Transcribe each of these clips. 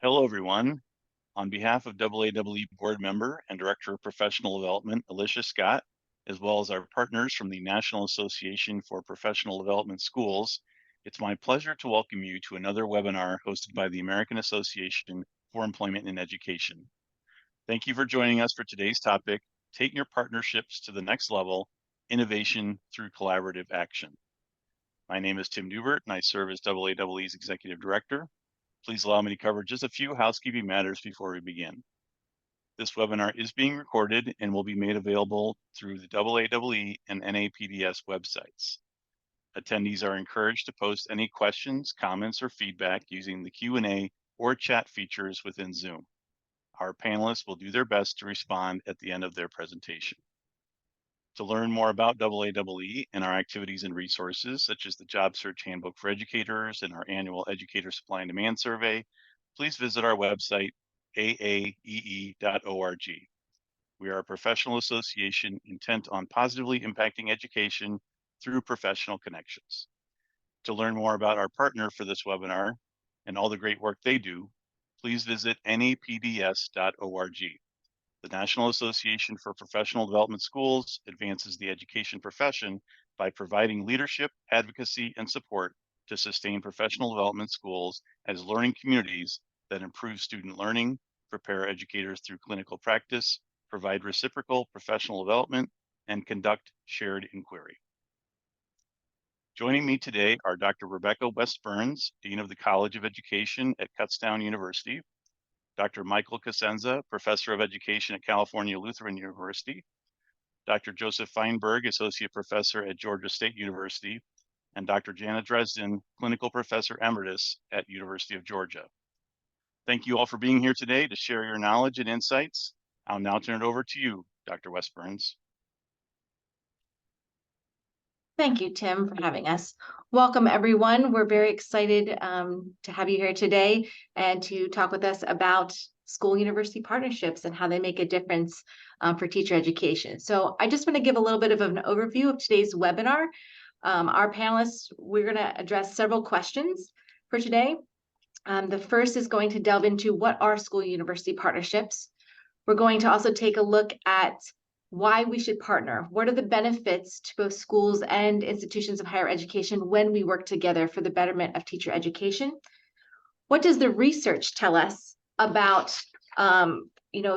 Hello, everyone. On behalf of AAWE Board Member and Director of Professional Development, Alicia Scott, as well as our partners from the National Association for Professional Development Schools, it's my pleasure to welcome you to another webinar hosted by the American Association for Employment and Education. Thank you for joining us for today's topic, Take Your Partnerships to the Next Level, Innovation Through Collaborative Action. My name is Tim Dubert, and I serve as AAWE's Executive Director. Please allow me to cover just a few housekeeping matters before we begin. This webinar is being recorded and will be made available through the AAWE and NAPDS websites. Attendees are encouraged to post any questions, comments, or feedback using the Q&A or chat features within Zoom. Our panelists will do their best to respond at the end of their presentation. To learn more about AAWE and our activities and resources, such as the Job Search Handbook for Educators and our annual Educator Supply and Demand Survey, please visit our website, aaee.org. We are a professional association intent on positively impacting education through professional connections. To learn more about our partner for this webinar and all the great work they do, please visit napds.org. The National Association for Professional Development Schools advances the education profession by providing leadership, advocacy, and support to sustain professional development schools as learning communities that improve student learning, prepare educators through clinical practice, provide reciprocal professional development, and conduct shared inquiry. Joining me today are Dr. Rebecca West-Burns, Dean of the College of Education at Kutztown University, Dr. Michael Cosenza, Professor of Education at California Lutheran University, Dr. Joseph Feinberg, Associate Professor at Georgia State University, and Dr. Janna Dresden, Clinical Professor Emeritus at University of Georgia. Thank you all for being here today to share your knowledge and insights. I'll now turn it over to you, Dr. West-Burns. Thank you, Tim, for having us. Welcome, everyone. We're very excited to have you here today and to talk with us about school-university partnerships and how they make a difference for teacher education. So I just want to give a little bit of an overview of today's webinar. Our panelists, we're going to address several questions for today. The first is going to delve into what are school-university partnerships. We're going to also take a look at why we should partner. What are the benefits to both schools and institutions of higher education when we work together for the betterment of teacher education? What does the research tell us about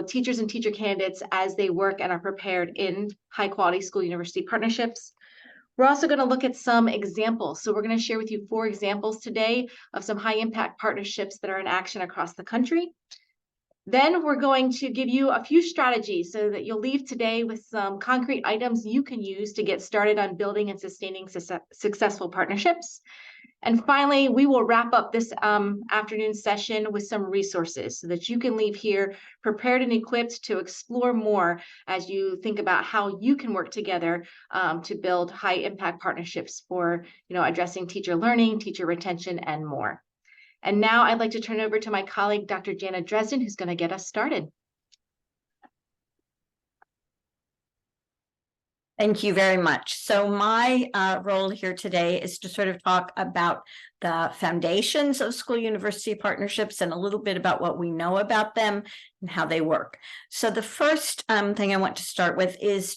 teachers and teacher candidates as they work and are prepared in high quality school university partnerships? We're also going to look at some examples. So we're going to share with you 4 examples today of some high impact partnerships that are in action across the country. Then we're going to give you a few strategies so that you'll leave today with some concrete items you can use to get started on building and sustaining successful partnerships. And finally, we will wrap up this afternoon session with some resources so that you can leave here prepared and equipped to explore more as you think about how you can work together to build high impact partnerships for addressing teacher learning, teacher retention, and more. And now I'd like to turn it over to my colleague, Dr. Janna Dresden, who's going to get us started. Thank you very much. So my role here today is to sort of talk about the foundations of school-university partnerships and a little bit about what we know about them and how they work. So the first thing I want to start with is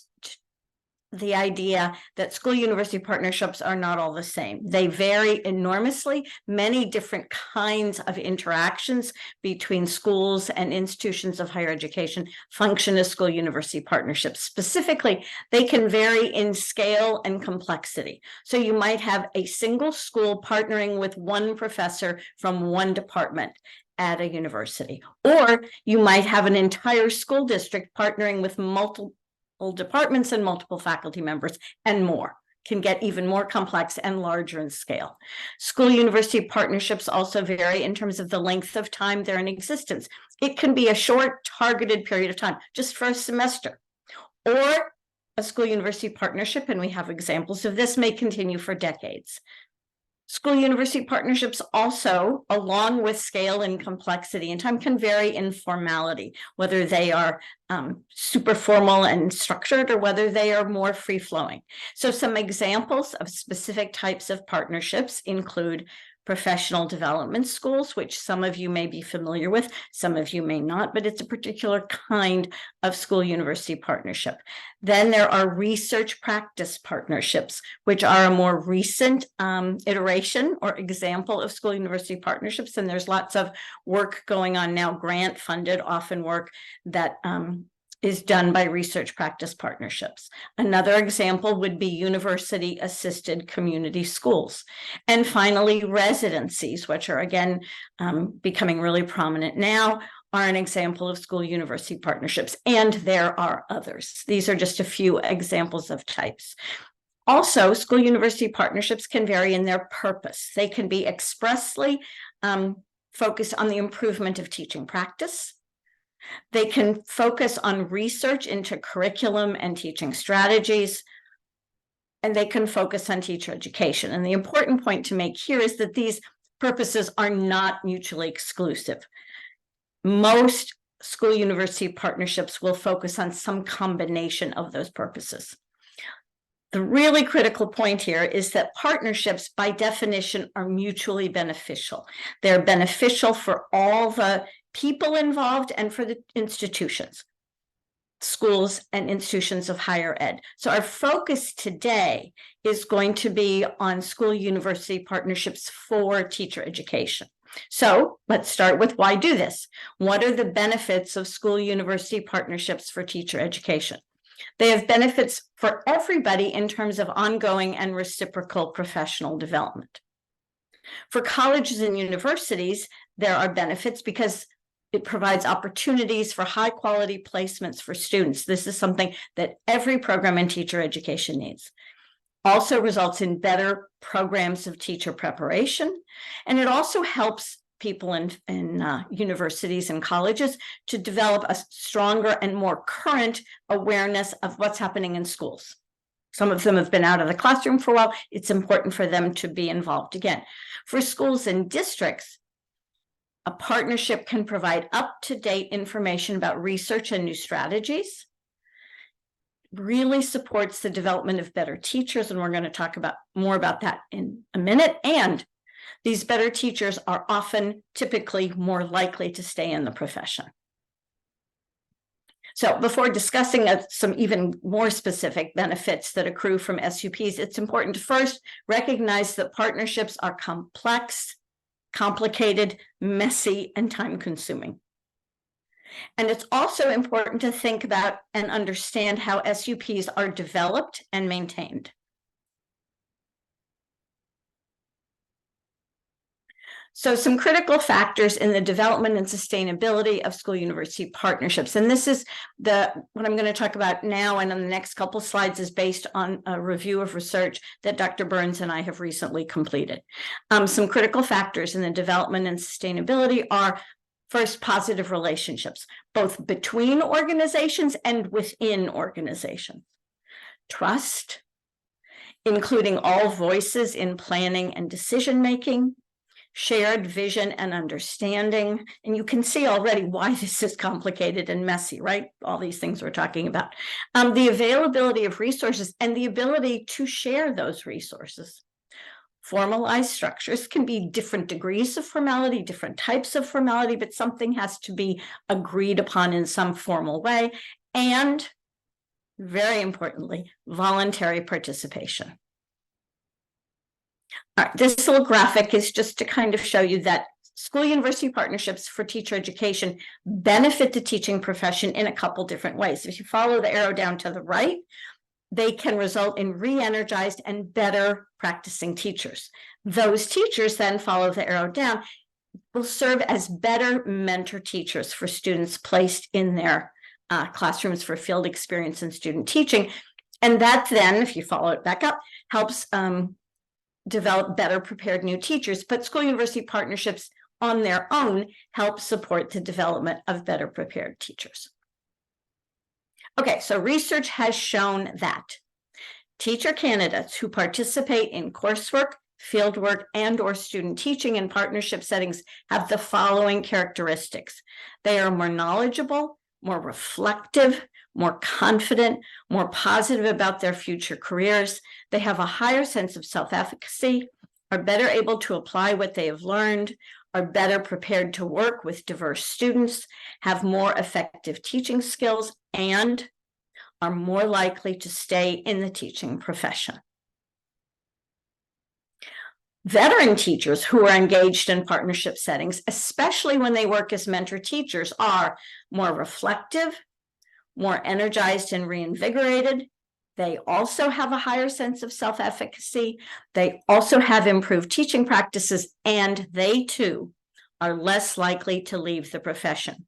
the idea that school-university partnerships are not all the same. They vary enormously. Many different kinds of interactions between schools and institutions of higher education function as school-university partnerships. Specifically, they can vary in scale and complexity. So you might have a single school partnering with one professor from one department at a university, or you might have an entire school district partnering with multiple departments and multiple faculty members, and more. Can get even more complex and larger in scale. School-university partnerships also vary in terms of the length of time they're in existence. It can be a short, targeted period of time, just for a semester, or a school-university partnership, and we have examples of this, may continue for decades. School-university partnerships also, along with scale and complexity and time, can vary in formality, whether they are super formal and structured or whether they are more free-flowing. So some examples of specific types of partnerships include professional development schools, which some of you may be familiar with, some of you may not, but it's a particular kind of school-university partnership. Then there are research practice partnerships, which are a more recent iteration or example of school-university partnerships. And there's lots of work going on now, grant-funded, often work that is done by research practice partnerships. Another example would be university-assisted community schools. And finally, residencies, which are again becoming really prominent now, are an example of school-university partnerships, and there are others. These are just a few examples of types. Also, school-university partnerships can vary in their purpose. They can be expressly focused on the improvement of teaching practice. They can focus on research into curriculum and teaching strategies, and they can focus on teacher education. And the important point to make here is that these purposes are not mutually exclusive. Most school-university partnerships will focus on some combination of those purposes. The really critical point here is that partnerships, by definition, are mutually beneficial. They're beneficial for all the people involved and for the institutions, schools and institutions of higher ed. So our focus today is going to be on school-university partnerships for teacher education. So let's start with why do this? What are the benefits of school-university partnerships for teacher education? They have benefits for everybody in terms of ongoing and reciprocal professional development. For colleges and universities, there are benefits because it provides opportunities for high quality placements for students. This is something that every program in teacher education needs. Also results in better programs of teacher preparation. And it also helps people in universities and colleges to develop a stronger and more current awareness of what's happening in schools. Some of them have been out of the classroom for a while. It's important for them to be involved again. For schools and districts, a partnership can provide up-to-date information about research and new strategies, really supports the development of better teachers, and we're going to talk about more about that in a minute. And these better teachers are often typically more likely to stay in the profession. So before discussing some even more specific benefits that accrue from SUPs, it's important to first recognize that partnerships are complex, complicated, messy, and time-consuming. And it's also important to think about and understand how SUPs are developed and maintained. So some critical factors in the development and sustainability of school-university partnerships. And this is what I'm going to talk about now and on the next couple slides is based on a review of research that Dr. Burns and I have recently completed. Some critical factors in the development and sustainability are, first, positive relationships, both between organizations and within organizations. Trust, including all voices in planning and decision-making. Shared vision and understanding. And you can see already why this is complicated and messy, right? All these things we're talking about. The availability of resources and the ability to share those resources. Formalized structures can be different degrees of formality, different types of formality, but something has to be agreed upon in some formal way. And very importantly, voluntary participation. All right, this little graphic is just to kind of show you that school-university partnerships for teacher education benefit the teaching profession in a couple different ways. If you follow the arrow down to the right, they can result in re-energized and better practicing teachers. Those teachers then follow the arrow down, will serve as better mentor teachers for students placed in their classrooms for field experience and student teaching. And that then, if you follow it back up, helps develop better prepared new teachers, but school-university partnerships on their own help support the development of better prepared teachers. Okay, so research has shown that teacher candidates who participate in coursework, fieldwork, and/or student teaching in partnership settings have the following characteristics. They are more knowledgeable, more reflective, more confident, more positive about their future careers. They have a higher sense of self-efficacy, are better able to apply what they have learned, are better prepared to work with diverse students, have more effective teaching skills, and are more likely to stay in the teaching profession. Veteran teachers who are engaged in partnership settings, especially when they work as mentor teachers, are more reflective, more energized and reinvigorated. They also have a higher sense of self-efficacy. They also have improved teaching practices, and they too are less likely to leave the profession.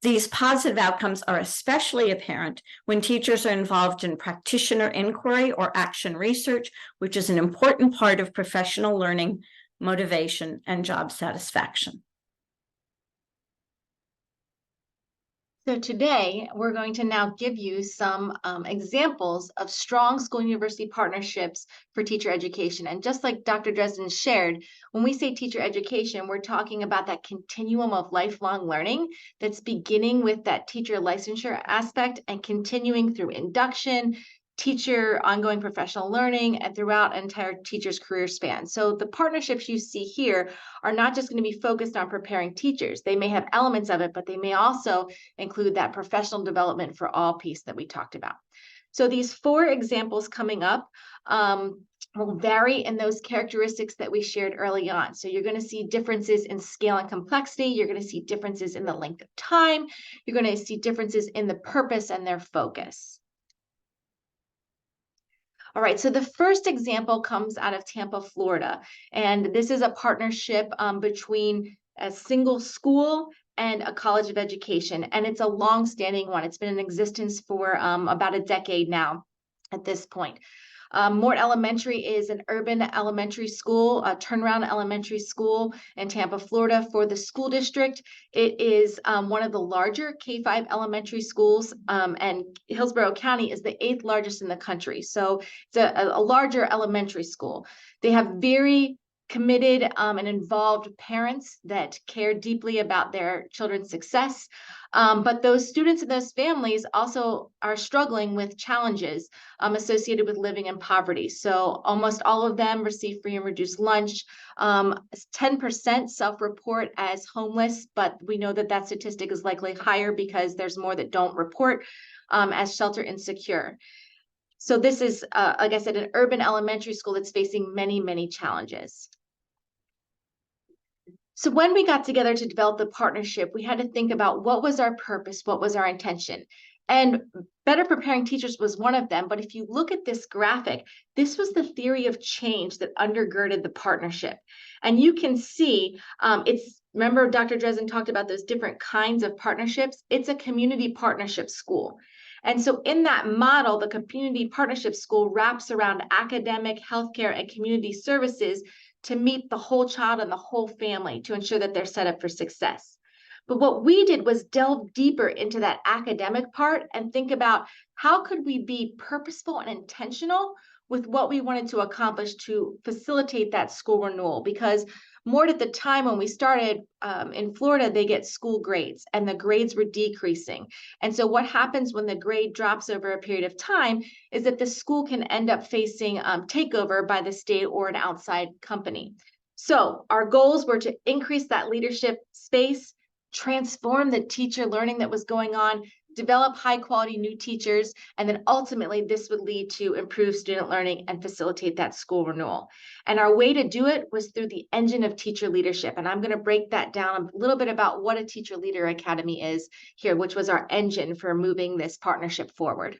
These positive outcomes are especially apparent when teachers are involved in practitioner inquiry or action research, which is an important part of professional learning, motivation, and job satisfaction. So today, we're going to now give you some examples of strong school-university partnerships for teacher education. And just like Dr. Dresden shared, when we say teacher education, we're talking about that continuum of lifelong learning that's beginning with that teacher licensure aspect and continuing through induction, teacher ongoing professional learning, and throughout an entire teacher's career span. So the partnerships you see here are not just going to be focused on preparing teachers. They may have elements of it, but they may also include that professional development for all piece that we talked about. So these 4 examples coming up will vary in those characteristics that we shared early on. So you're going to see differences in scale and complexity. You're going to see differences in the length of time. You're going to see differences in the purpose and their focus. All right, so the first example comes out of Tampa, Florida, and this is a partnership between a single school and a college of education, and it's a long-standing one. It's been in existence for about a decade now at this point. Mort Elementary is an urban elementary school, a turnaround elementary school in Tampa, Florida for the school district. It is one of the larger K-5 elementary schools, and Hillsborough County is the 8th largest in the country. So it's a larger elementary school. They have very committed and involved parents that care deeply about their children's success. But those students and those families also are struggling with challenges associated with living in poverty. So almost all of them receive free and reduced lunch. 10% self-report as homeless, but we know that that statistic is likely higher because there's more that don't report as shelter insecure. So this is, like I said, an urban elementary school that's facing many, many challenges. So when we got together to develop the partnership, we had to think about what was our purpose, what was our intention. And better preparing teachers was one of them. But if you look at this graphic, this was the theory of change that undergirded the partnership. And you can see remember Dr. Dresden talked about those different kinds of partnerships. It's a community partnership school. And so in that model, the community partnership school wraps around academic, healthcare, and community services to meet the whole child and the whole family to ensure that they're set up for success. But what we did was delve deeper into that academic part and think about how could we be purposeful and intentional with what we wanted to accomplish to facilitate that school renewal. Because more at the time when we started in Florida, they get school grades and the grades were decreasing. And so what happens when the grade drops over a period of time is that the school can end up facing takeover by the state or an outside company. So our goals were to increase that leadership space, transform the teacher learning that was going on, develop high quality new teachers, and then ultimately this would lead to improved student learning and facilitate that school renewal. And our way to do it was through the engine of teacher leadership. And I'm going to break that down a little bit about what a Teacher Leader Academy is here, which was our engine for moving this partnership forward.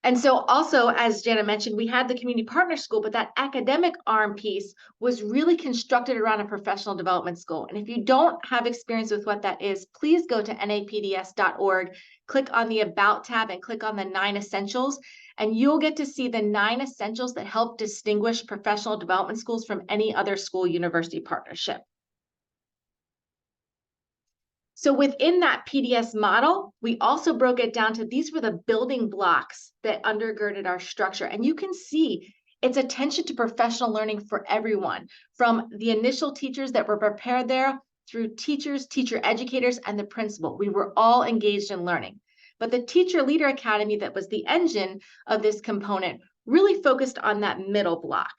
And so also, as Janna mentioned, we had the community partner school, but that academic arm piece was really constructed around a professional development school. And if you don't have experience with what that is, please go to napds.org, click on the About tab and click on the 9 Essentials, and you'll get to see the 9 essentials that help distinguish professional development schools from any other school-university partnership. So within that PDS model, we also broke it down to these were the building blocks that undergirded our structure. And you can see it's attention to professional learning for everyone, from the initial teachers that were prepared there through teachers, teacher educators, and the principal. We were all engaged in learning. But the Teacher Leader Academy that was the engine of this component really focused on that middle block.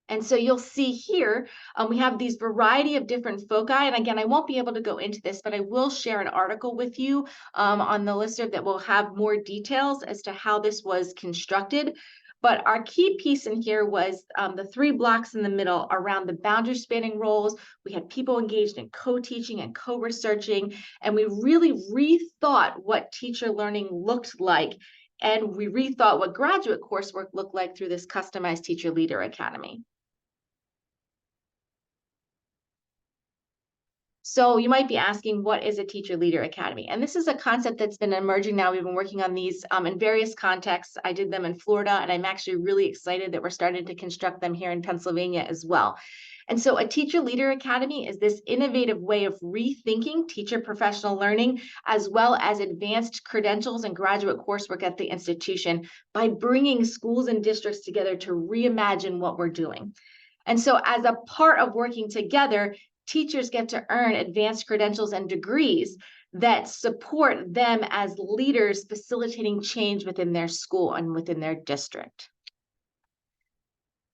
And so you'll see here, we have these variety of different foci. And again, I won't be able to go into this, but I will share an article with you on the listserv that will have more details as to how this was constructed. But our key piece in here was the 3 blocks in the middle around the boundary spanning roles. We had people engaged in co-teaching and co-researching, and we really rethought what teacher learning looked like. And we rethought what graduate coursework looked like through this customized Teacher Leader Academy. So you might be asking, what is a Teacher Leader Academy? And this is a concept that's been emerging now. We've been working on these in various contexts. I did them in Florida, and I'm actually really excited that we're starting to construct them here in Pennsylvania as well. And so a Teacher Leader Academy is this innovative way of rethinking teacher professional learning, as well as advanced credentials and graduate coursework at the institution, by bringing schools and districts together to reimagine what we're doing. And so as a part of working together, teachers get to earn advanced credentials and degrees that support them as leaders facilitating change within their school and within their district.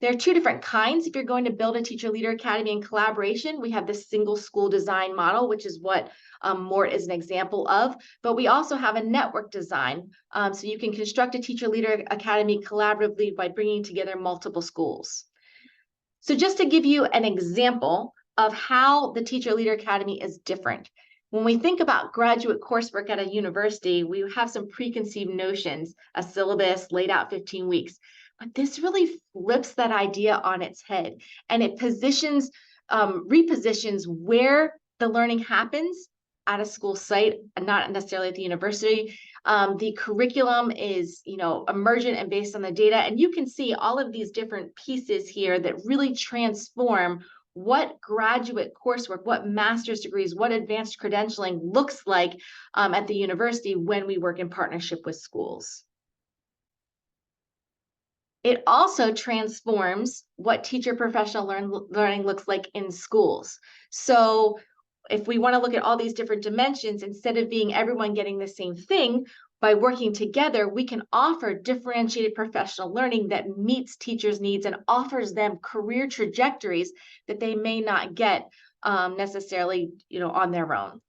There are 2 different kinds. If you're going to build a Teacher Leader Academy in collaboration, we have this single school design model, which is what Mort is an example of. But we also have a network design. So you can construct a Teacher Leader Academy collaboratively by bringing together multiple schools. So just to give you an example of how the Teacher Leader Academy is different. When we think about graduate coursework at a university, we have some preconceived notions, a syllabus laid out 15 weeks. But this really flips that idea on its head, and it repositions where the learning happens at a school site, and not necessarily at the university. The curriculum is, emergent and based on the data, and you can see all of these different pieces here that really transform what graduate coursework, what master's degrees, what advanced credentialing looks like at the university when we work in partnership with schools. It also transforms what teacher professional learning looks like in schools. So if we want to look at all these different dimensions, instead of being everyone getting the same thing, by working together, we can offer differentiated professional learning that meets teachers' needs and offers them career trajectories that they may not get necessarily, on their own.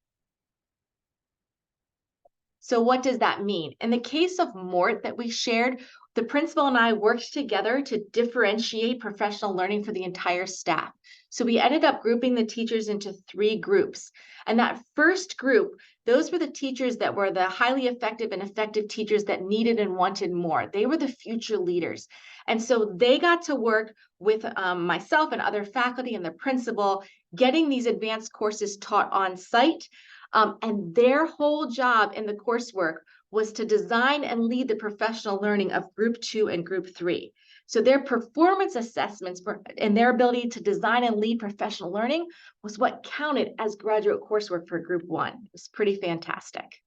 So what does that mean? In the case of Mort that we shared, the principal and I worked together to differentiate professional learning for the entire staff. So we ended up grouping the teachers into 3 groups. And that first group, those were the teachers that were the highly effective and effective teachers that needed and wanted more. They were the future leaders. And so they got to work with myself and other faculty and the principal, getting these advanced courses taught on site. And their whole job in the coursework was to design and lead the professional learning of Group 2 and Group 3. So their performance assessments and their ability to design and lead professional learning was what counted as graduate coursework for Group 1. It was pretty fantastic.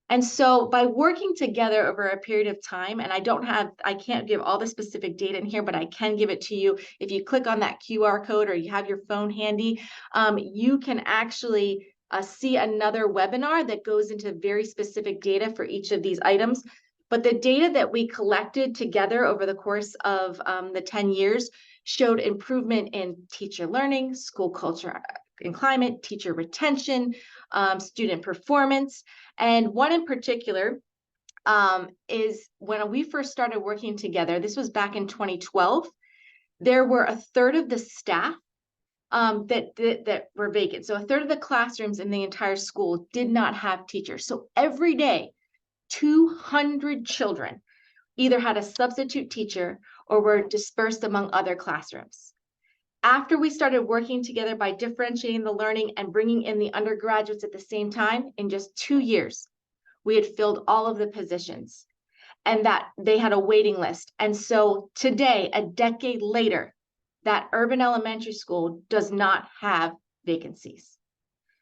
And so by working together over a period of time, and I can't give all the specific data in here, but I can give it to you. If you click on that QR code or you have your phone handy, you can actually see another webinar that goes into very specific data for each of these items. But the data that we collected together over the course of the 10 years showed improvement in teacher learning, school culture and climate, teacher retention, student performance. And one in particular is when we first started working together, this was back in 2012, there were a third of the staff that were vacant. So a third of the classrooms in the entire school did not have teachers. So every day, 200 children either had a substitute teacher or were dispersed among other classrooms. After we started working together by differentiating the learning and bringing in the undergraduates at the same time, in just 2 years, we had filled all of the positions and that they had a waiting list. And so today, a decade later, that urban elementary school does not have vacancies.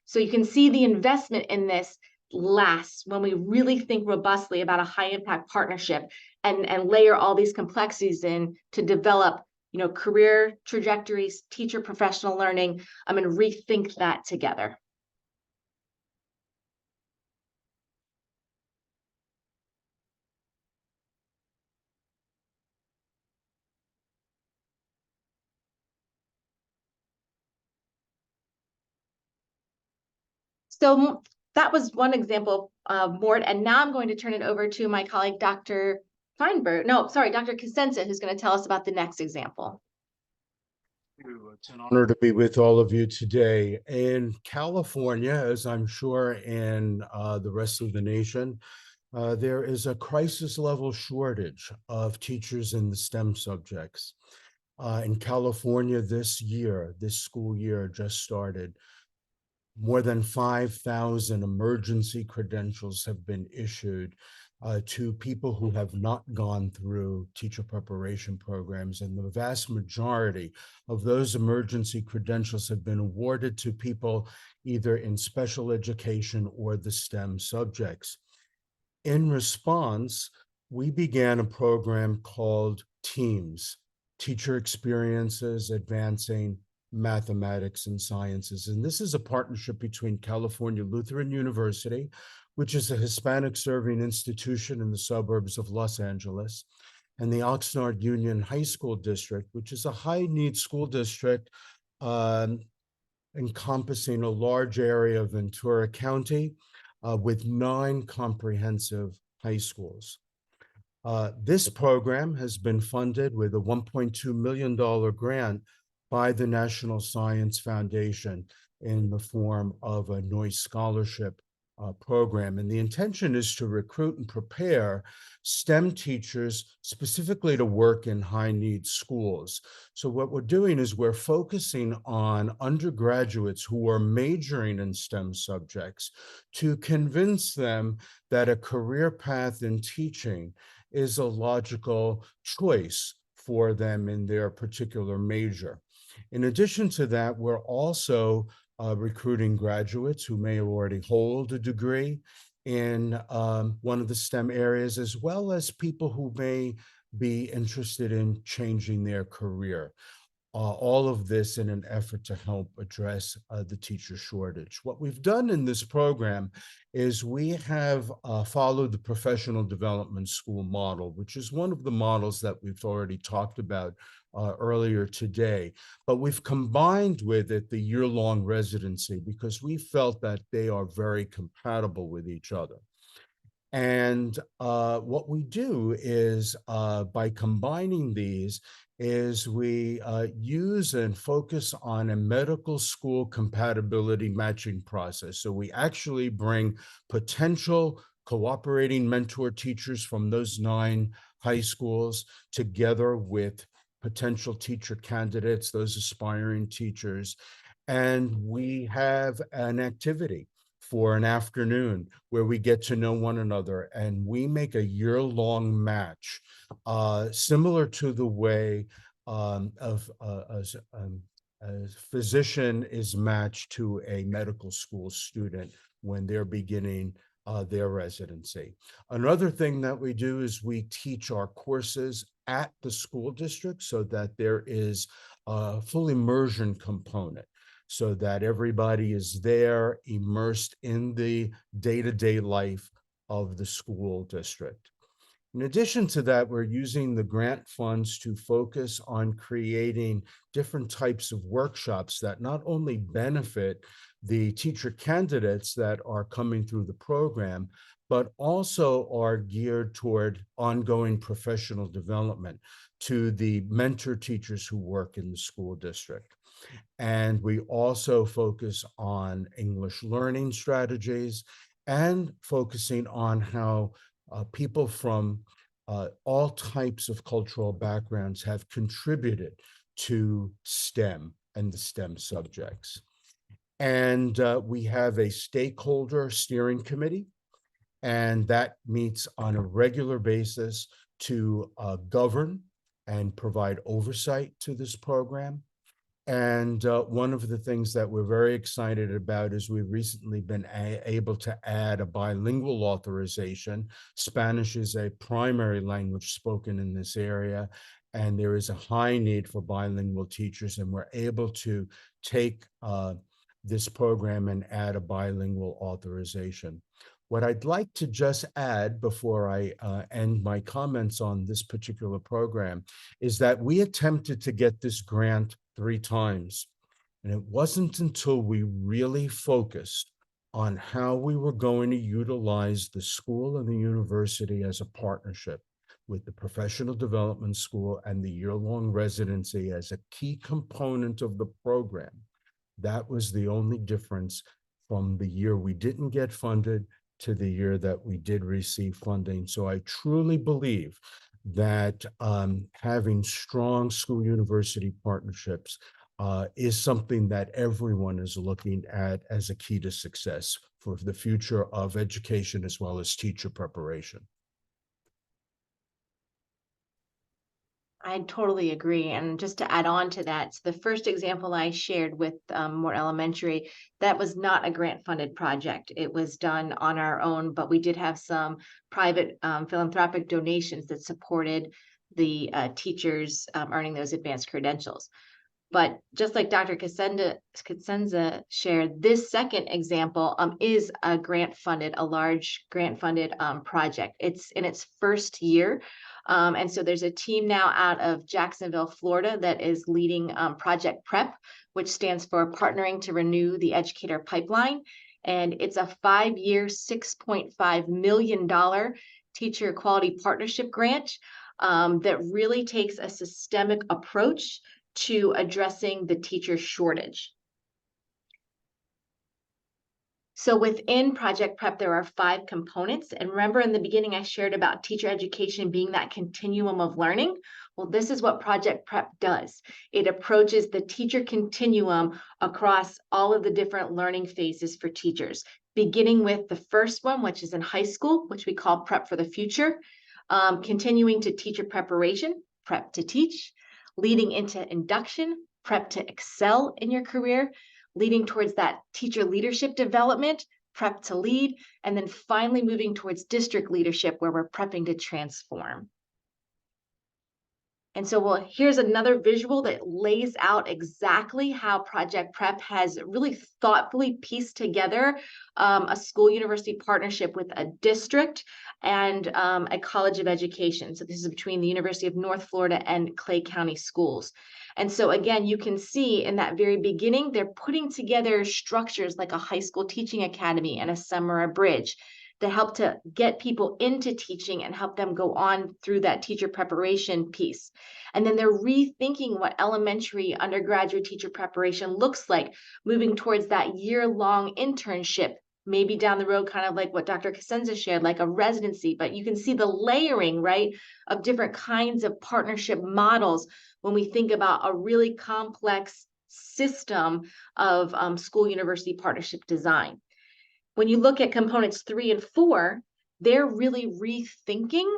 So you can see the investment in this lasts when we really think robustly about a high impact partnership and layer all these complexities in to develop career trajectories, teacher professional learning, and rethink that together. So that was one example, Mort, and now I'm going to turn it over to my colleague, Dr. Feinberg. No, sorry, Dr. Cosenza, who's going to tell us about the next example. It's an honor to be with all of you today. In California, as I'm sure in the rest of the nation, there is a crisis level shortage of teachers in the STEM subjects. In California this school year just started, more than 5,000 emergency credentials have been issued to people who have not gone through teacher preparation programs. And the vast majority of those emergency credentials have been awarded to people either in special education or the STEM subjects. In response, we began a program called TEAMS, Teacher Experiences Advancing Mathematics and Sciences. And this is a partnership between California Lutheran University, which is a Hispanic serving institution in the suburbs of Los Angeles, and the Oxnard Union High School District, which is a high-need school district encompassing a large area of Ventura County with 9 comprehensive high schools. This program has been funded with a $1.2 million grant by the National Science Foundation in the form of a Noyce Scholarship program. And the intention is to recruit and prepare STEM teachers specifically to work in high-need schools. So what we're doing is we're focusing on undergraduates who are majoring in STEM subjects to convince them that a career path in teaching is a logical choice for them in their particular major. In addition to that, we're also recruiting graduates who may already hold a degree in one of the STEM areas, as well as people who may be interested in changing their career. All of this in an effort to help address the teacher shortage. What we've done in this program is we have followed the professional development school model, which is one of the models that we've already talked about earlier today, but we've combined with it the year-long residency because we felt that they are very compatible with each other. And what we do is by combining these is we use and focus on a medical school compatibility matching process. So we actually bring potential cooperating mentor teachers from those 9 high schools together with potential teacher candidates, those aspiring teachers, and we have an activity for an afternoon where we get to know one another and we make a year-long match, similar to the way a physician is matched to a medical school student when they're beginning their residency. Another thing that we do is we teach our courses at the school district so that there is a full immersion component, so that everybody is there immersed in the day-to-day life of the school district. In addition to that, we're using the grant funds to focus on creating different types of workshops that not only benefit the teacher candidates that are coming through the program, but also are geared toward ongoing professional development to the mentor teachers who work in the school district. And we also focus on English learning strategies and focusing on how people from all types of cultural backgrounds have contributed to STEM and the STEM subjects. And we have a stakeholder steering committee, and that meets on a regular basis to govern and provide oversight to this program. And one of the things that we're very excited about is we've recently been able to add a bilingual authorization. Spanish is a primary language spoken in this area, and there is a high need for bilingual teachers, and we're able to take this program and add a bilingual authorization. What I'd like to just add before I end my comments on this particular program is that we attempted to get this grant 3 times. And it wasn't until we really focused on how we were going to utilize the school and the university as a partnership with the professional development school and the year-long residency as a key component of the program. That was the only difference from the year we didn't get funded to the year that we did receive funding. So I truly believe that having strong school-university partnerships is something that everyone is looking at as a key to success for the future of education as well as teacher preparation. I totally agree. And just to add on to that, so the first example I shared with Moore Elementary, that was not a grant funded project. It was done on our own, but we did have some private philanthropic donations that supported the teachers earning those advanced credentials. But just like Dr. Cosenza shared, this second example is a large grant funded project. It's in its first year. And so there's a team now out of Jacksonville, Florida, that is leading Project PrEP, which stands for Partnering to Renew the Educator Pipeline. And it's a 5-year, $6.5 million teacher quality partnership grant that really takes a systemic approach to addressing the teacher shortage. So within Project PrEP, there are 5 components. And remember in the beginning, I shared about teacher education being that continuum of learning. Well, this is what Project PrEP does. It approaches the teacher continuum across all of the different learning phases for teachers, beginning with the first one, which is in high school, which we call Prep for the Future, continuing to teacher preparation, Prep to Teach, leading into induction, Prep to excel in your career, leading towards that teacher leadership development, Prep to lead, and then finally moving towards district leadership where we're prepping to transform. And so, well, here's another visual that lays out exactly how Project PrEP has really thoughtfully pieced together a school-university partnership with a district and a college of education. So this is between the University of North Florida and Clay County Schools. And so again, you can see in that very beginning, they're putting together structures like a high school teaching academy and a summer bridge that help to get people into teaching and help them go on through that teacher preparation piece. And then they're rethinking what elementary undergraduate teacher preparation looks like, moving towards that year-long internship, maybe down the road, kind of like what Dr. Cosenza shared, like a residency. But you can see the layering, right, of different kinds of partnership models when we think about a really complex system of school-university partnership design. When you look at components 3 and 4, they're really rethinking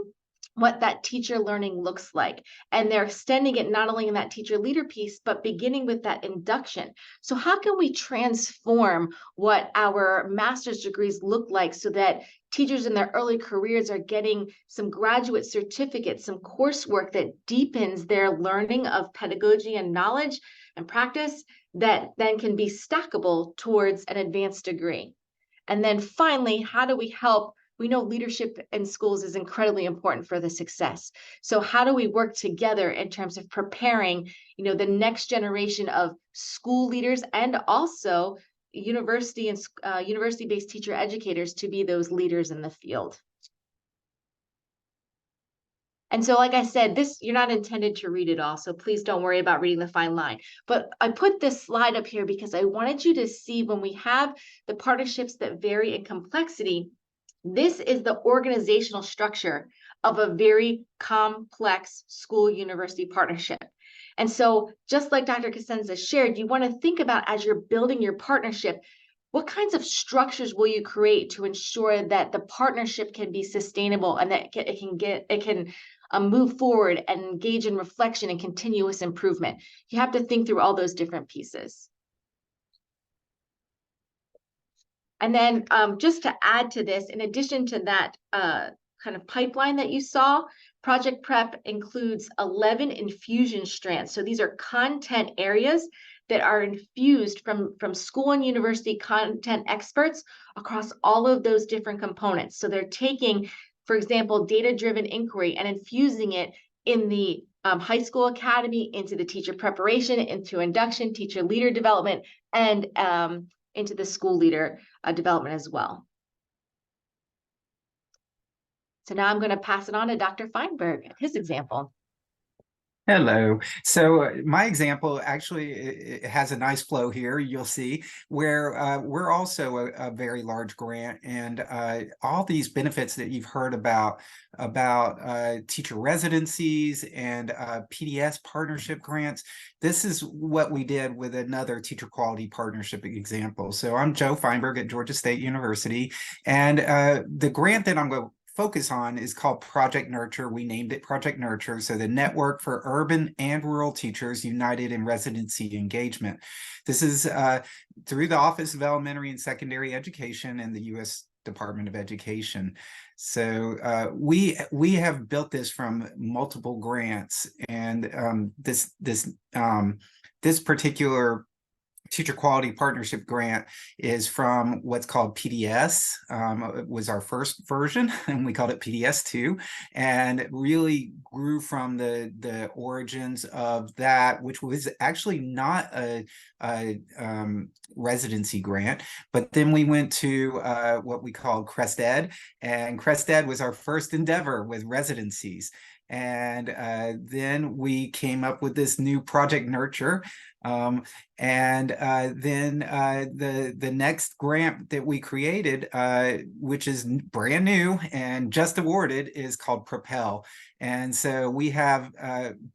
what that teacher learning looks like. And they're extending it not only in that teacher leader piece, but beginning with that induction. So how can we transform what our master's degrees look like so that teachers in their early careers are getting some graduate certificates, some coursework that deepens their learning of pedagogy and knowledge and practice that then can be stackable towards an advanced degree? And then finally, how do we help? We know leadership in schools is incredibly important for the success. So how do we work together in terms of preparing, the next generation of school leaders and also university and university-based teacher educators to be those leaders in the field? And so, like I said, you're not intended to read it all, so please don't worry about reading the fine line. But I put this slide up here because I wanted you to see when we have the partnerships that vary in complexity, this is the organizational structure of a very complex school-university partnership. And so, just like Dr. Cosenza shared, you want to think about as you're building your partnership, what kinds of structures will you create to ensure that the partnership can be sustainable and that it can move forward and engage in reflection and continuous improvement? You have to think through all those different pieces. And then just to add to this, in addition to that kind of pipeline that you saw, Project PrEP includes 11 infusion strands. So these are content areas that are infused from school and university content experts across all of those different components. So they're taking, for example, data-driven inquiry and infusing it in the high school academy, into the teacher preparation, into induction, teacher leader development, and into the school leader development as well. So now I'm going to pass it on to Dr. Feinberg, his example. Hello. So my example actually it has a nice flow here, you'll see, where we're also a very large grant, and all these benefits that you've heard about teacher residencies and PDS partnership grants. This is what we did with another teacher quality partnership example. So I'm Joe Feinberg at Georgia State University, and the grant that I'm going to focus on is called Project Nurture. We named it Project Nurture. So the Network for Urban and Rural Teachers United in Residency Engagement. This is through the Office of Elementary and Secondary Education and the U.S. Department of Education. So we have built this from multiple grants, and this particular Teacher Quality Partnership Grant is from what's called PDS. It was our first version, and we called it PDS2, and it really grew from the origins of that, which was actually not a residency grant, but then we went to what we called Crest Ed, and Crest Ed was our first endeavor with residencies. And then we came up with this new Project Nurture. Then the next grant that we created, which is brand new and just awarded, is called Propel. And so we have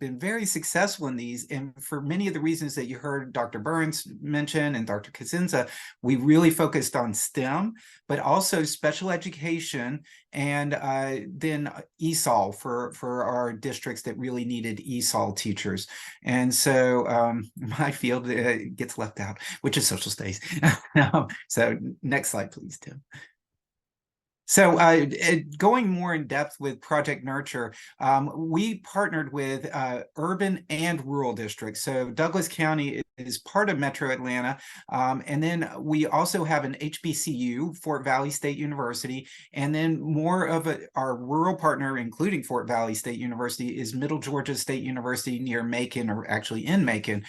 been very successful in these. And for many of the reasons that you heard Dr. Burns mention and Dr. Cosenza, we really focused on STEM, but also special education, and then ESOL for our districts that really needed ESOL teachers. And so my field gets left out, which is social studies. So next slide, please, Tim. So going more in depth with Project Nurture, we partnered with urban and rural districts. So Douglas County is part of Metro Atlanta. And then we also have an HBCU, Fort Valley State University. And then more of our rural partner, including Fort Valley State University, is Middle Georgia State University near Macon, or actually in Macon,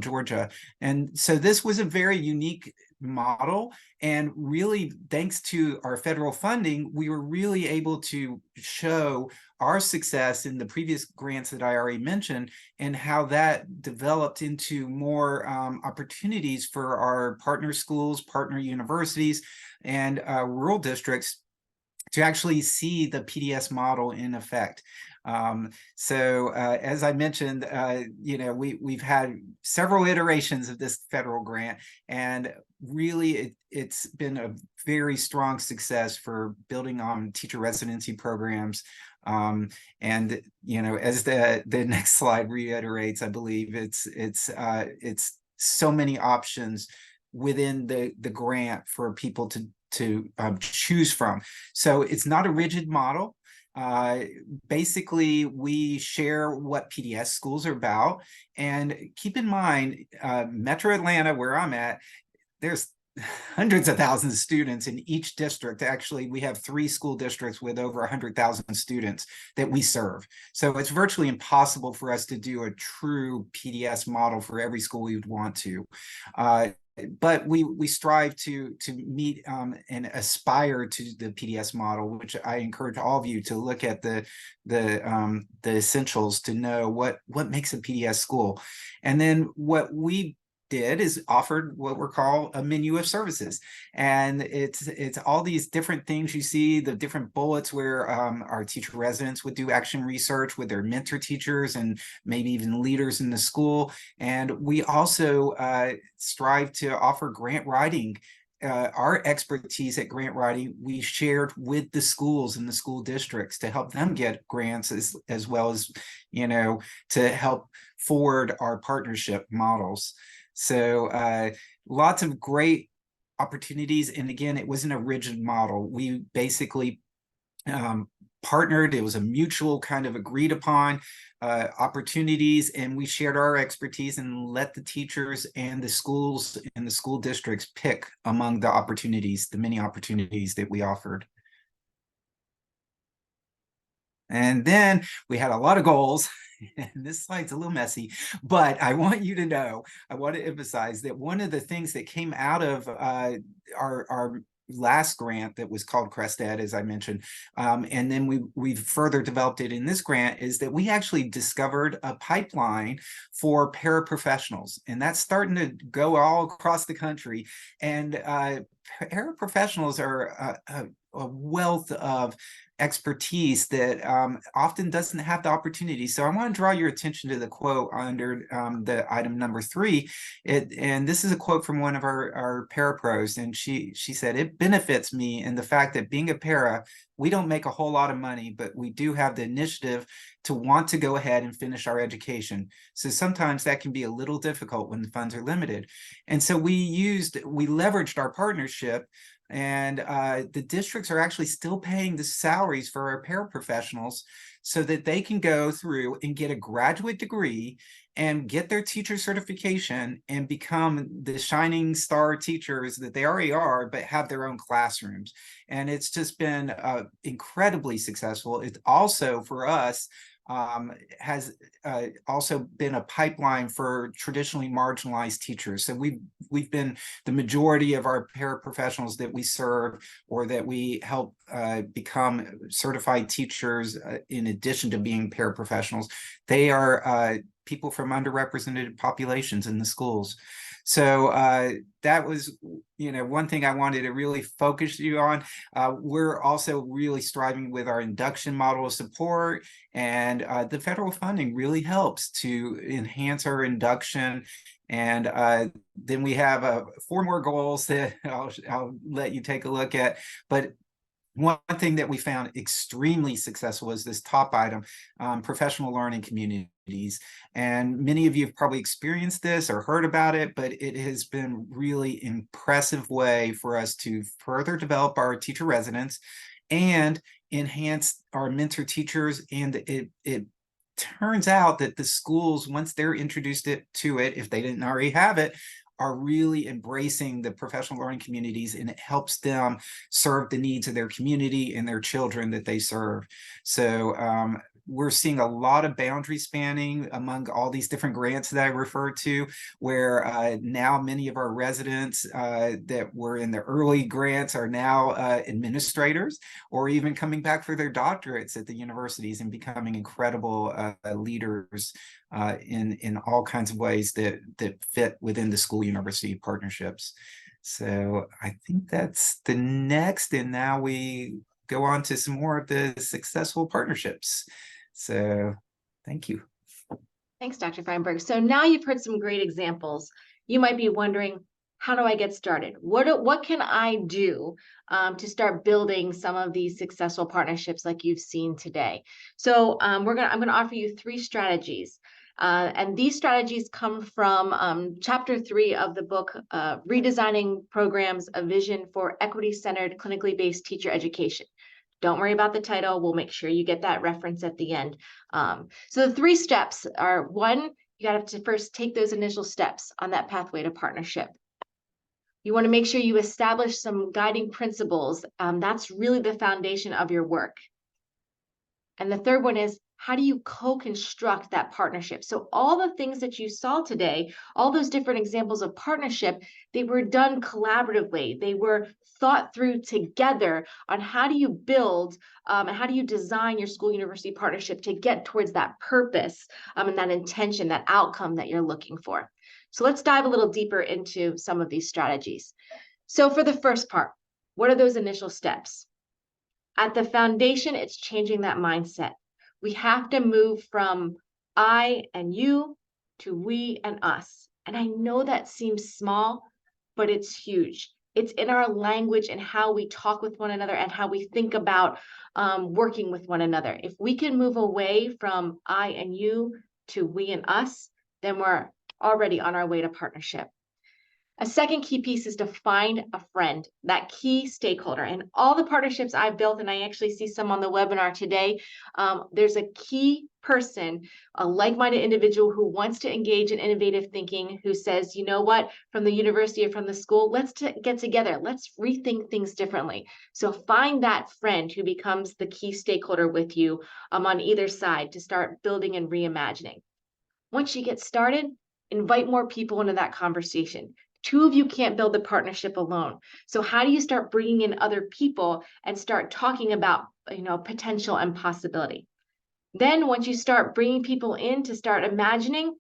Georgia. And so this was a very unique model, and really thanks to our federal funding, we were really able to show our success in the previous grants that I already mentioned, and how that developed into more opportunities for our partner schools, partner universities, and rural districts to actually see the PDS model in effect. As I mentioned, we've had several iterations of this federal grant, and really it's been a very strong success for building on teacher residency programs. And as the next slide reiterates, I believe it's so many options within the grant for people to choose from. So it's not a rigid model. Basically, we share what PDS schools are about, and keep in mind, Metro Atlanta, where I'm at, there's hundreds of thousands of students in each district. Actually, we have 3 school districts with over 100,000 students that we serve. So it's virtually impossible for us to do a true PDS model for every school we would want to. But we strive to meet and aspire to the PDS model, which I encourage all of you to look at the essentials to know what makes a PDS school. And then what we did is offered what we're called a menu of services, and it's all these different things. You see the different bullets where our teacher residents would do action research with their mentor teachers and maybe even leaders in the school. And we also strive to offer grant writing. Our expertise at grant writing we shared with the schools and the school districts to help them get grants, as well as to help forward our partnership models. So lots of great opportunities. And again, it wasn't a rigid model. We basically partnered. It was a mutual kind of agreed upon opportunities, and we shared our expertise and let the teachers and the schools and the school districts pick among the opportunities, the many opportunities that we offered. And then we had a lot of goals. And this slide's a little messy, but I want you to know, I want to emphasize that one of the things that came out of our last grant that was called CrestEd, as I mentioned, and then we've further developed it in this grant, is that we actually discovered a pipeline for paraprofessionals, and that's starting to go all across the country. And paraprofessionals are a wealth of expertise that often doesn't have the opportunity. So I want to draw your attention to the quote under the item number 3. And this is a quote from one of our parapros, and she said, "It benefits me in the fact that being a para, we don't make a whole lot of money, but we do have the initiative to want to go ahead and finish our education. So sometimes that can be a little difficult when the funds are limited." And so we leveraged our partnership, and the districts are actually still paying the salaries for our paraprofessionals so that they can go through and get a graduate degree and get their teacher certification and become the shining star teachers that they already are, but have their own classrooms. And it's just been incredibly successful. It's also, for us, has also been a pipeline for traditionally marginalized teachers. So we've been, the majority of our paraprofessionals that we serve or that we help become certified teachers, in addition to being paraprofessionals, they are people from underrepresented populations in the schools. So that was, one thing I wanted to really focus you on. We're also really striving with our induction model of support, and the federal funding really helps to enhance our induction. And then we have 4 more goals that I'll let you take a look at. But one thing that we found extremely successful is this top item, professional learning communities. And many of you have probably experienced this or heard about it, but it has been really impressive way for us to further develop our teacher residents and enhance our mentor teachers. And it turns out that the schools, once they're introduced to it, if they didn't already have it, are really embracing the professional learning communities, and it helps them serve the needs of their community and their children that they serve. So we're seeing a lot of boundary spanning among all these different grants that I referred to, where now many of our residents that were in the early grants are now administrators, or even coming back for their doctorates at the universities and becoming incredible leaders in all kinds of ways that fit within the school-university partnerships. So I think that's the next, and now we go on to some more of the successful partnerships. So thank you. Thanks, Dr. Feinberg. So now you've heard some great examples. You might be wondering, how do I get started? What can I do to start building some of these successful partnerships like you've seen today? So I'm gonna offer you 3 strategies. And these strategies come from chapter 3 of the book, Redesigning Programs, A Vision for Equity-Centered Clinically Based Teacher Education. Don't worry about the title. We'll make sure you get that reference at the end. So the 3 steps are: 1, you got to first take those initial steps on that pathway to partnership. You want to make sure you establish some guiding principles. That's really the foundation of your work. And the third one is, how do you co-construct that partnership? So all the things that you saw today, all those different examples of partnership, they were done collaboratively. They were thought through together on how do you build and how do you design your school-university partnership to get towards that purpose and that intention, that outcome that you're looking for. So let's dive a little deeper into some of these strategies. So for the first part, what are those initial steps? At the foundation, it's changing that mindset. We have to move from I and you to we and us. And I know that seems small, but it's huge. It's in our language and how we talk with one another and how we think about working with one another. If we can move away from I and you to we and us, then we're already on our way to partnership. A second key piece is to find a friend, that key stakeholder. And all the partnerships I've built, and I actually see some on the webinar today, there's a key person, a like-minded individual who wants to engage in innovative thinking, who says, you know what, from the university or from the school, let's get together, let's rethink things differently. So find that friend who becomes the key stakeholder with you on either side to start building and reimagining. Once you get started, invite more people into that conversation. Two of you can't build the partnership alone. So how do you start bringing in other people and start talking about, potential and possibility? Then once you start bringing people in to start imagining,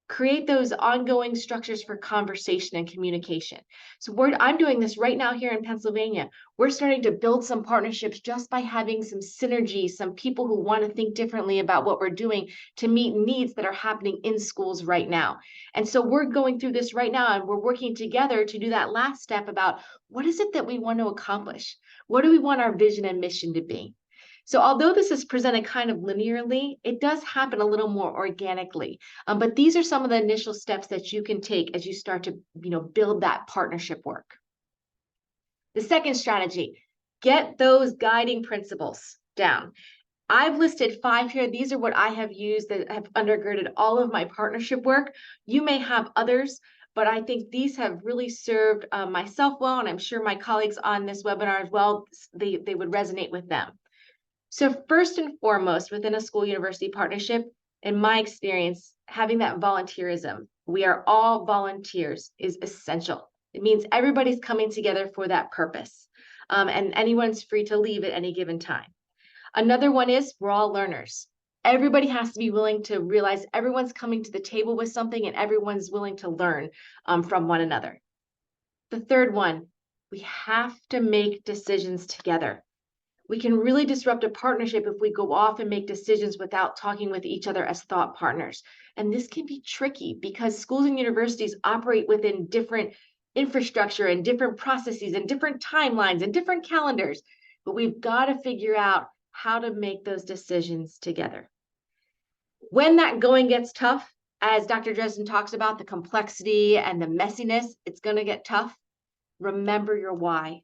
create those ongoing structures for conversation and communication. So I'm doing this right now here in Pennsylvania. We're starting to build some partnerships just by having some synergy, some people who want to think differently about what we're doing to meet needs that are happening in schools right now. And so we're going through this right now, and we're working together to do that last step about what is it that we want to accomplish? What do we want our vision and mission to be? So although this is presented kind of linearly, it does happen a little more organically. But these are some of the initial steps that you can take as you start to, build that partnership work. The second strategy, get those guiding principles down. I've listed 5 here. These are what I have used that have undergirded all of my partnership work. You may have others, but I think these have really served myself well, and I'm sure my colleagues on this webinar as well, they would resonate with them. So first and foremost, within a school-university partnership, in my experience, having that volunteerism, we are all volunteers, is essential. It means everybody's coming together for that purpose, and anyone's free to leave at any given time. Another one is we're all learners. Everybody has to be willing to realize everyone's coming to the table with something, and everyone's willing to learn from one another. The third one, we have to make decisions together. We can really disrupt a partnership if we go off and make decisions without talking with each other as thought partners. And this can be tricky because schools and universities operate within different infrastructure and different processes and different timelines and different calendars. But we've got to figure out how to make those decisions together. When that going gets tough, as Dr. Dresden talks about the complexity and the messiness, it's going to get tough. Remember your why.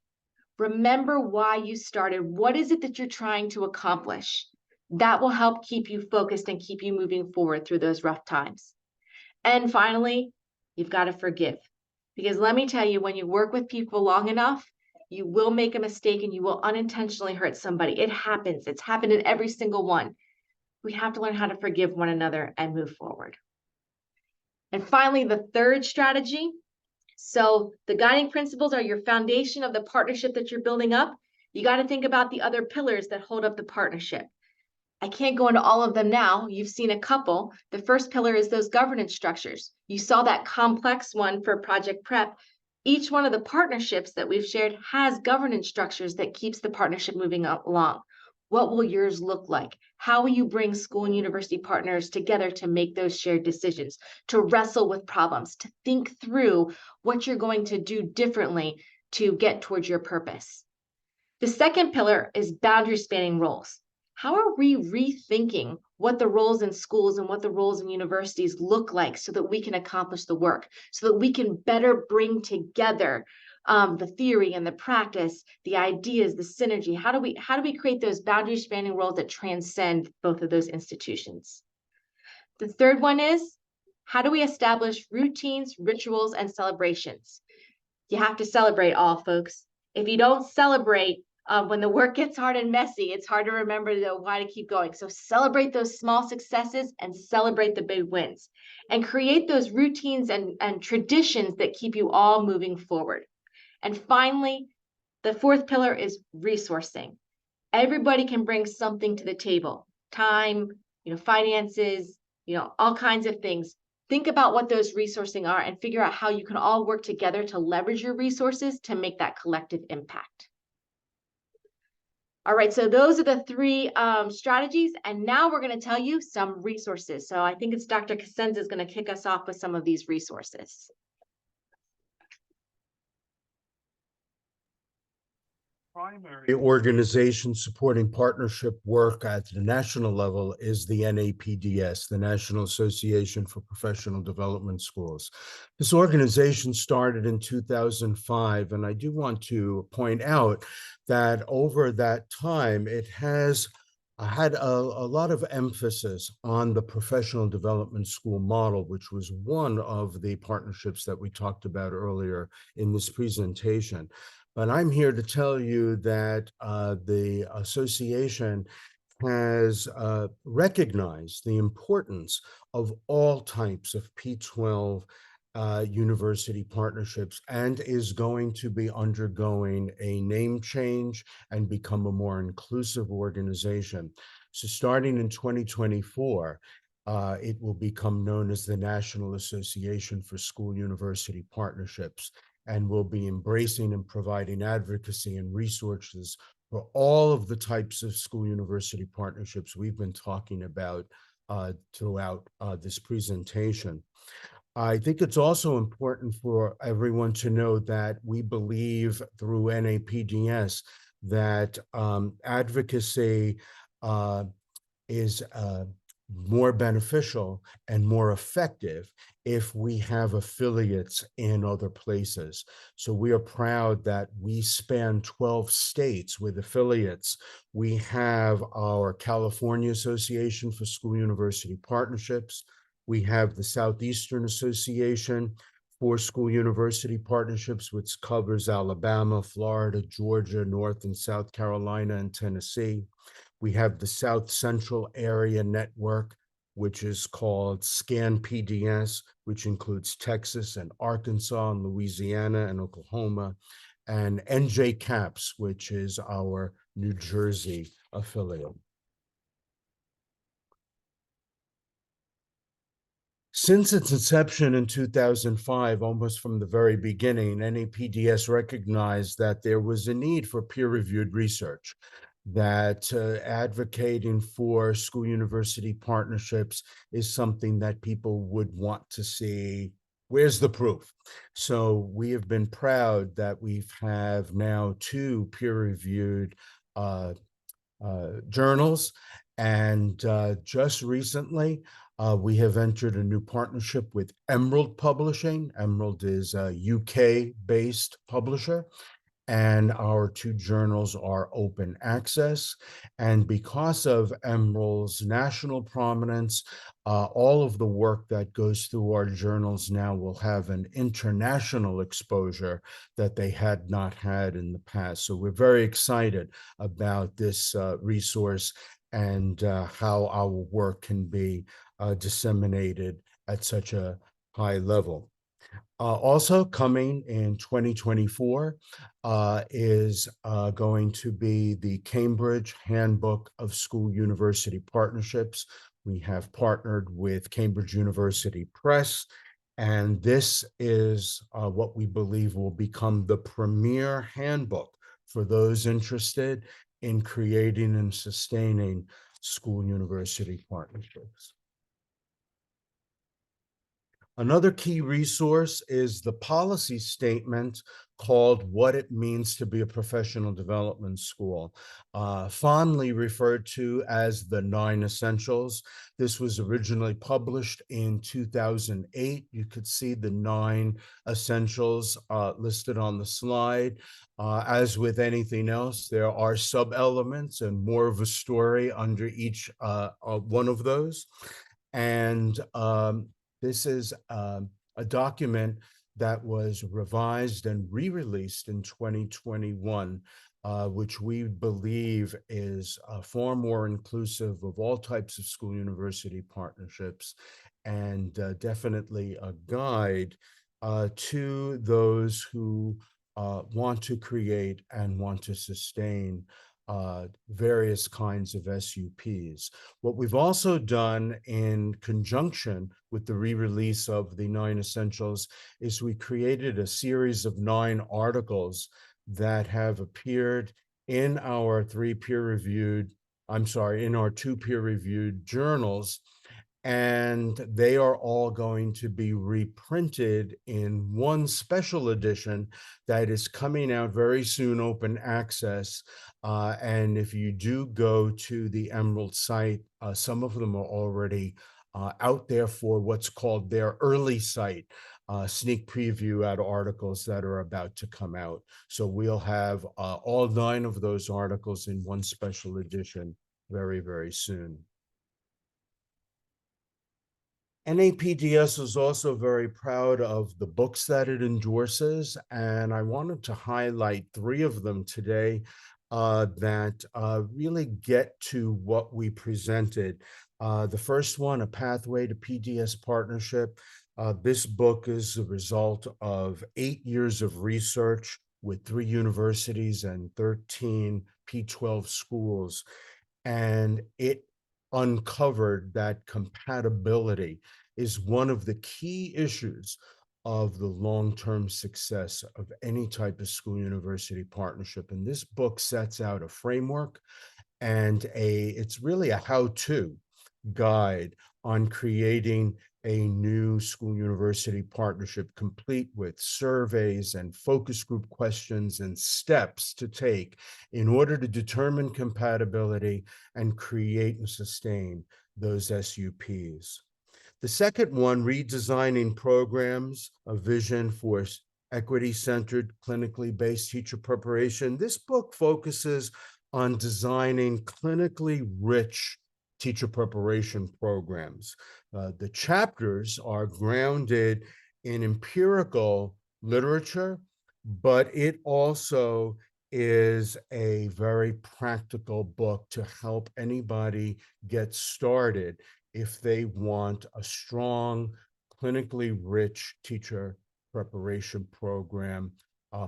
Remember why you started. What is it that you're trying to accomplish? That will help keep you focused and keep you moving forward through those rough times. And finally, you've got to forgive. Because let me tell you, when you work with people long enough, you will make a mistake and you will unintentionally hurt somebody. It happens. It's happened in every single one. We have to learn how to forgive one another and move forward. And finally, the third strategy. So the guiding principles are your foundation of the partnership that you're building up. You got to think about the other pillars that hold up the partnership. I can't go into all of them now. You've seen a couple. The first pillar is those governance structures. You saw that complex one for Project Prep. Each one of the partnerships that we've shared has governance structures that keeps the partnership moving along. What will yours look like? How will you bring school and university partners together to make those shared decisions, to wrestle with problems, to think through what you're going to do differently to get towards your purpose? The second pillar is boundary spanning roles. How are we rethinking what the roles in schools and what the roles in universities look like so that we can accomplish the work, so that we can better bring together the theory and the practice, the ideas, the synergy? How do we create those boundary spanning roles that transcend both of those institutions? The third one is, how do we establish routines, rituals, and celebrations? You have to celebrate all, folks. If you don't celebrate, when the work gets hard and messy, it's hard to remember why to keep going. So celebrate those small successes and celebrate the big wins, and create those routines and traditions that keep you all moving forward. And finally, the fourth pillar is resourcing. Everybody can bring something to the table: time, finances, all kinds of things. Think about what those resourcing are and figure out how you can all work together to leverage your resources to make that collective impact. All right, so those are the 3 strategies, and now we're going to tell you some resources. So I think it's Dr. Cosenza is going to kick us off with some of these resources. primary organization supporting partnership work at the national level is the NAPDS, the National Association for Professional Development Schools. This organization started in 2005, and I do want to point out that over that time, it has had a lot of emphasis on the professional development school model, which was one of the partnerships that we talked about earlier in this presentation. But I'm here to tell you that the association has recognized the importance of all types of P12 university partnerships and is going to be undergoing a name change and become a more inclusive organization. So starting in 2024, it will become known as the National Association for School University Partnerships, and will be embracing and providing advocacy and resources for all of the types of school university partnerships we've been talking about throughout this presentation. I think it's also important for everyone to know that we believe through NAPDS that advocacy is more beneficial and more effective if we have affiliates in other places. So we are proud that we span 12 states with affiliates. We have our California Association for School University Partnerships. We have the Southeastern Association for School University Partnerships, which covers Alabama, Florida, Georgia, North and South Carolina, and Tennessee. We have the South Central Area Network, which is called SCAN PDS, which includes Texas and Arkansas and Louisiana and Oklahoma, and NJ CAPS, which is our New Jersey affiliate. Since its inception in 2005, almost from the very beginning, NAPDS recognized that there was a need for peer-reviewed research, that advocating for school university partnerships is something that people would want to see. Where's the proof? So we have been proud that we have now 2 peer-reviewed journals, and just recently we have entered a new partnership with Emerald Publishing. Emerald is a UK-based publisher, and our 2 journals are open access. And because of Emerald's national prominence, all of the work that goes through our journals now will have an international exposure that they had not had in the past. So we're very excited about this resource and how our work can be disseminated at such a high level. Also coming in 2024 is going to be the Cambridge Handbook of School University Partnerships. We have partnered with Cambridge University Press, and this is what we believe will become the premier handbook for those interested in creating and sustaining school university partnerships. Another key resource is the policy statement called What It Means to Be a Professional Development School, fondly referred to as the 9 Essentials. This was originally published in 2008. You could see the 9 essentials listed on the slide. As with anything else, there are sub-elements and more of a story under each one of those. And this is a document that was revised and re-released in 2021, which we believe is far more inclusive of all types of school university partnerships, and definitely a guide to those who want to create and want to sustain various kinds of SUPs. What we've also done in conjunction with the re-release of the 9 Essentials is we created a series of 9 articles that have appeared in our 2 peer-reviewed journals. and they are all going to be reprinted in one special edition that is coming out very soon, open access. And if you do go to the Emerald site, some of them are already out there for what's called their early site, sneak preview at articles that are about to come out. So we'll have all 9 of those articles in one special edition very, very soon. NAPDS is also very proud of the books that it endorses, and I wanted to highlight 3 of them today that really get to what we presented. The first one, A Pathway to PDS Partnership. This book is the result of 8 years of research with 3 universities and 13 P12 schools, and it uncovered that compatibility is one of the key issues of the long-term success of any type of school-university partnership. And this book sets out a framework and it's really a how-to guide on creating a new school-university partnership, complete with surveys and focus group questions and steps to take in order to determine compatibility and create and sustain those SUPs. The second one, Redesigning Programs, a Vision for Equity-Centered, Clinically Based Teacher Preparation. This book focuses on designing clinically rich teacher preparation programs. The chapters are grounded in empirical literature, but it also is a very practical book to help anybody get started if they want a strong, clinically rich teacher preparation program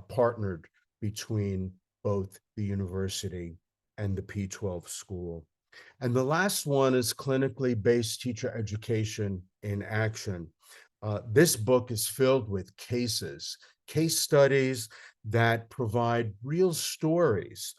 partnered between both the university and the P12 school. And the last one is Clinically Based Teacher Education in Action. This book is filled with case studies that provide real stories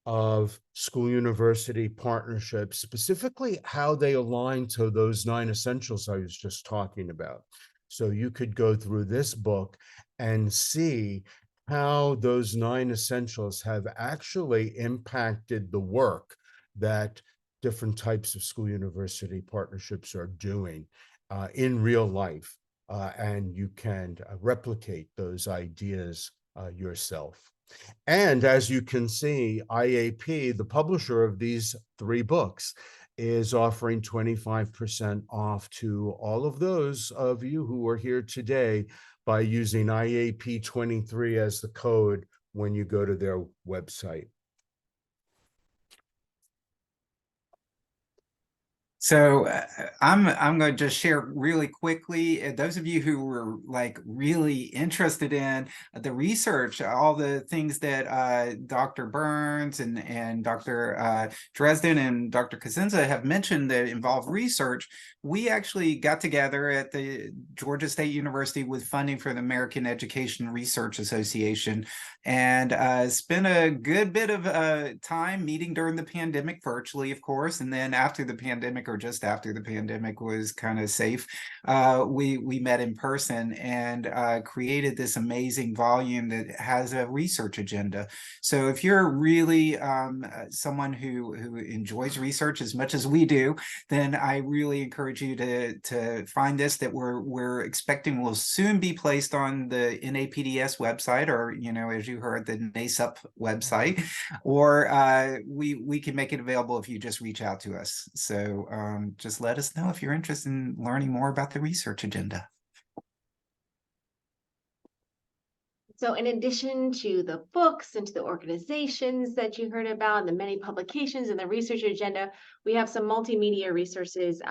of school-university partnerships, specifically how they align to those 9 essentials I was just talking about. So you could go through this book and see how those 9 essentials have actually impacted the work that different types of school-university partnerships are doing in real life. And you can replicate those ideas yourself. And as you can see, IAP, the publisher of these 3 books, is offering 25% off to all of those of you who are here today by using IAP23 as the code when you go to their website. So I'm going to just share really quickly. Those of you who were like really interested in the research, all the things that Dr. Burns and Dr. Dresden and Dr. Cosenza have mentioned that involve research, we actually got together at the Georgia State University with funding for the American Education Research Association and spent a good bit of time meeting during the pandemic virtually, of course, and then after the pandemic, or just after the pandemic was kind of safe, we met in person and created this amazing volume that has a research agenda. So if you're really someone who enjoys research as much as we do, then I really encourage you to find this, that we're expecting will soon be placed on the NAPDS website, or, you know, as you heard, the NASUP website, or we can make it available if you just reach out to us. So just let us know if you're interested in learning more about the research agenda. So in addition to the books and to the organizations that you heard about, the many publications and the research agenda, we have some multimedia resources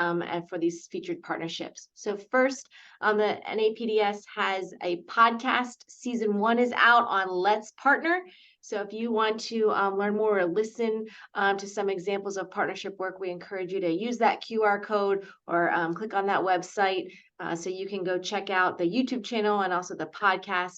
for these featured partnerships. So first, the NAPDS has a podcast. Season 1 is out on Let's Partner. So if you want to learn more or listen to some examples of partnership work, we encourage you to use that QR code or click on that website so you can go check out the YouTube channel and also the podcast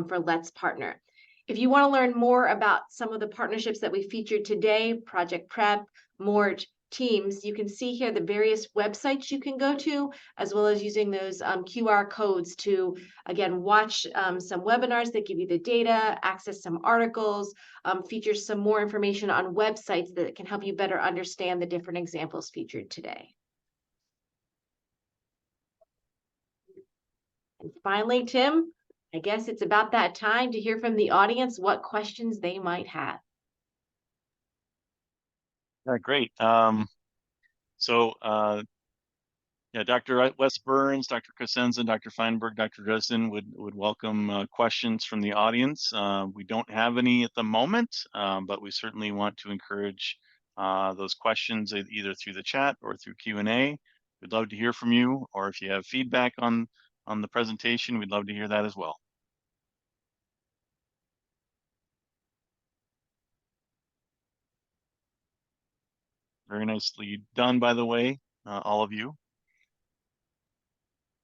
for Let's Partner. If you want to learn more about some of the partnerships that we featured today, Project Prep, Mort, Teams, you can see here the various websites you can go to, as well as using those QR codes to, again, watch some webinars that give you the data, access some articles, features some more information on websites that can help you better understand the different examples featured today. And finally, Tim, I guess it's about that time to hear from the audience what questions they might have. Great. Yeah, Dr. West Burns, Dr. Cosenza, Dr. Feinberg, Dr. Dresden would welcome questions from the audience. We don't have any at the moment, but we certainly want to encourage those questions either through the chat or through Q&A. We'd love to hear from you, or if you have feedback on the presentation, we'd love to hear that as well. Very nicely done, by the way, all of you.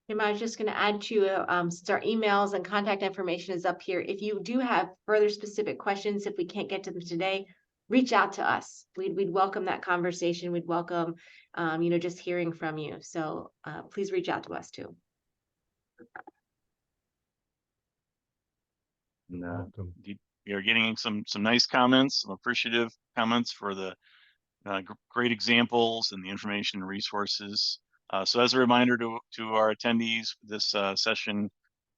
Tim, I was just going to add to since our emails and contact information is up here. If you do have further specific questions, if we can't get to them today, reach out to us. We'd welcome that conversation. We'd welcome, just hearing from you. So please reach out to us too. And, we are getting some nice comments, some appreciative comments for the great examples and the information and resources. So as a reminder to our attendees, this session,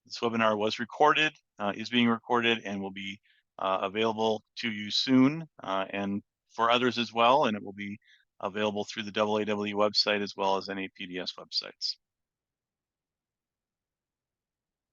this webinar was recorded, is being recorded, and will be available to you soon, and for others as well. And it will be available through the AAW website as well as NAPDS websites.